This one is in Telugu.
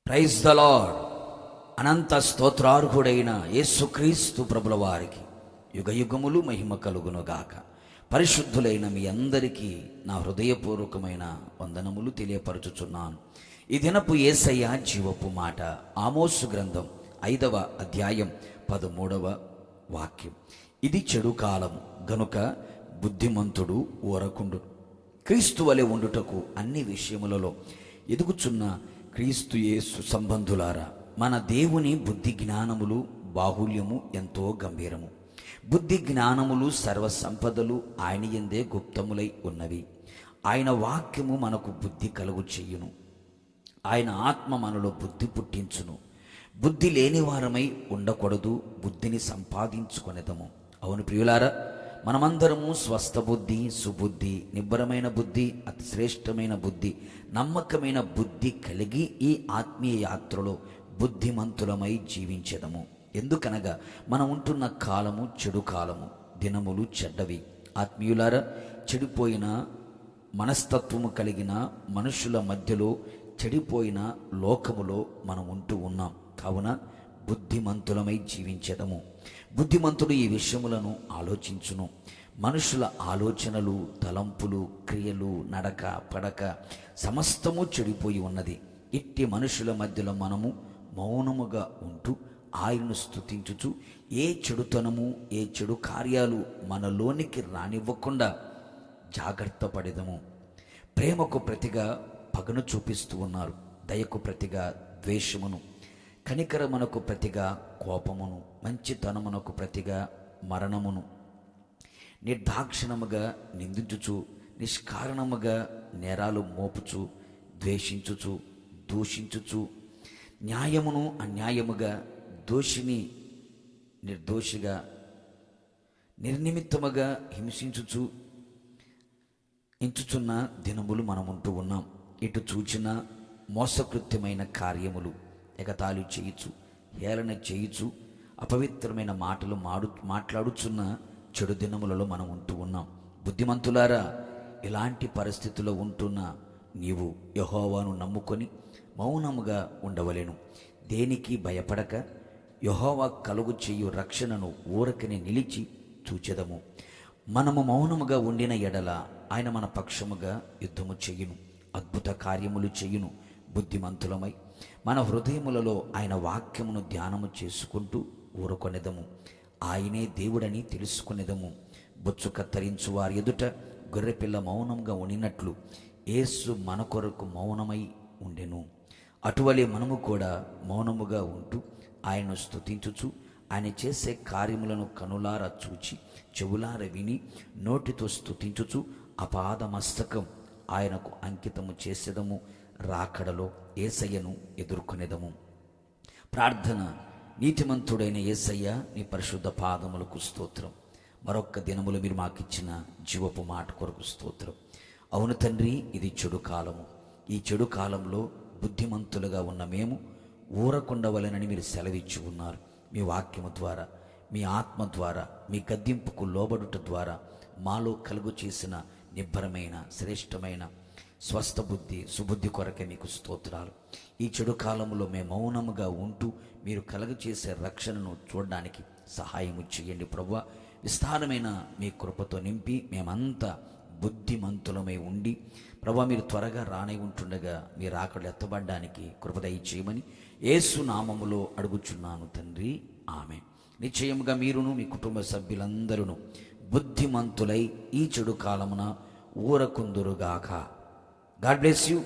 Praise the lord. అనంత స్తోత్రార్హుడైన యేసుక్రీస్తు ప్రభుల వారికి యుగయుగములు మహిమ కలుగునుగాక. పరిశుద్ధులైన మీ అందరికీ నా హృదయపూర్వకమైన వందనములు తెలియపరచుచున్నాను. ఈ దినపు యేసయ్య జీవపు మాట ఆమోసు గ్రంథం 5వ అధ్యాయం 13వ వాక్యం. ఇది చెడు కాలం గనుక బుద్ధిమంతుడు ఊరకుండు. క్రీస్తు వలె ఉండుటకు అన్ని విషయములలో ఎదుగుచున్న క్రీస్తు యేసు సంబంధులారా, మన దేవుని బుద్ధి జ్ఞానములు బాహుల్యము ఎంతో గంభీరము. బుద్ధి జ్ఞానములు సర్వ సంపదలు ఆయన యందే గుప్తములై ఉన్నవి. ఆయన వాక్యము మనకు బుద్ధి కలుగు చెయ్యును. ఆయన ఆత్మ మనలో బుద్ధి పుట్టించును. బుద్ధి లేని వారమై ఉండకూడదు, బుద్ధిని సంపాదించుకొనేదము. అవును ప్రియులారా, మనమందరము స్వస్థ బుద్ధి, సుబుద్ధి, నిబ్బరమైన బుద్ధి, అతి శ్రేష్టమైన బుద్ధి, నమ్మకమైన బుద్ధి కలిగి ఈ ఆత్మీయ యాత్రలో బుద్ధిమంతులమై జీవించెదము. ఎందుకనగా మనం ఉంటున్న కాలము చెడు కాలము, దినములు చెడ్డవి. ఆత్మీయులారా, చెడిపోయిన మనస్తత్వము కలిగిన మనుషుల మధ్యలో, చెడిపోయిన లోకములో మనం ఉంటూ ఉన్నాం. కావున బుద్ధిమంతులమై జీవించెదము. బుద్ధిమంతుడు ఈ విషయములను ఆలోచించును. మనుషుల ఆలోచనలు, తలంపులు, క్రియలు, నడక, పడక సమస్తము చెడిపోయి ఉన్నది. ఇట్టి మనుషుల మధ్యలో మనము మౌనముగా ఉంటూ ఆయనను స్తుతించుచు ఏ చెడుతనము, ఏ చెడు కార్యాలు మనలోనికి రానివ్వకుండా జాగ్రత్త పడేదము. ప్రేమకు ప్రతిగా పగను చూపిస్తూ ఉన్నారు, దయకు ప్రతిగా ద్వేషమును, కనికరమునకు ప్రతిగా కోపమును, మంచితనమునకు ప్రతిగా మరణమును, నిర్దాక్షిణముగా నిందించుచు, నిష్కారణముగా నేరాలు మోపుచు, ద్వేషించుచు, దూషించుచు, న్యాయమును అన్యాయముగా, దోషిని నిర్దోషిగా, నిర్నిమిత్తముగా హింసించుచు ఎంచుచున్న దినములు మనముంటూ ఉన్నాం. ఇటు చూచిన మోసకృత్యమైన కార్యములు, ఎగతాళి చేయుచు, హేళన చేయుచు, అపవిత్రమైన మాటలు మాట్లాడుచున్న చెడు దినములలో మనం ఉంటూ ఉన్నాం. బుద్ధిమంతులారా, ఇలాంటి పరిస్థితుల్లో ఉంటున్న నీవు యెహోవాను నమ్ముకొని మౌనముగా ఉండవలెను. దేనికి భయపడక యెహోవా కలుగు చేయు రక్షణను ఊరకని నిలిచి చూచెదము. మనము మౌనముగా ఉండిన ఎడల ఆయన మన పక్షముగా యుద్ధము చెయ్యును, అద్భుత కార్యములు చెయ్యును. బుద్ధిమంతులమై మన హృదయములలో ఆయన వాక్యమును ధ్యానము చేసుకుంటూ ఊరుకొనేదము. ఆయనే దేవుడని తెలుసుకునేదము. బొచ్చు కత్తరించు వారి ఎదుట గొర్రెపిల్ల మౌనంగా ఉండినట్లు యేసు మన కొరకు మౌనమై ఉండెను. అటువలే మనము కూడా మౌనముగా ఉంటూ ఆయనను స్తుతించుచు, ఆయన చేసే కార్యములను కనులారా చూచి, చెవులార విని, నోటితో స్తుతించుచు అపాద మస్తకం ఆయనకు అంకితము చేసేదము. రాకడలో యేసయ్యను ఎదుర్కొనేదము. ప్రార్థన. నీతిమంతుడైన యేసయ్య, నీ పరిశుద్ధ పాదములకు స్తోత్రం. మరొక్క దినములు మీరు మాకిచ్చిన జీవపు మాట కొరకు స్తోత్రం. అవును తండ్రి, ఇది చెడు కాలము. ఈ చెడు కాలంలో బుద్ధిమంతులుగా ఉన్న మేము ఊరకుండవలెనని మీరు సెలవిచ్చి ఉన్నారు. మీ వాక్యము ద్వారా, మీ ఆత్మ ద్వారా, మీ గద్దింపుకు లోబడుట ద్వారా మాలో కలుగు చేసిన నిబ్బరమైన, శ్రేష్టమైన స్వస్థ బుద్ధి, సుబుద్ధి కొరకే మీకు స్తోత్రాలు. ఈ చెడు కాలంలో మేము మౌనముగా ఉంటూ మీరు కలుగచేసే రక్షణను చూడడానికి సహాయము చేయండి ప్రభువా. విస్తారమైన మీ కృపతో నింపి మేమంతా బుద్ధిమంతులమై ఉండి ప్రభువా, మీరు త్వరగా రానై ఉంటుండగా మీరు ఆకలి ఎత్తబడ్డానికి కృప దయచేయమని యేసు నామములో అడుగుచున్నాను తండ్రి, ఆమేన్. నిశ్చయముగా మీరును మీ కుటుంబ సభ్యులందరూ బుద్ధిమంతులై ఈ చెడు కాలమున ఊరకుందురుగాక. God bless you.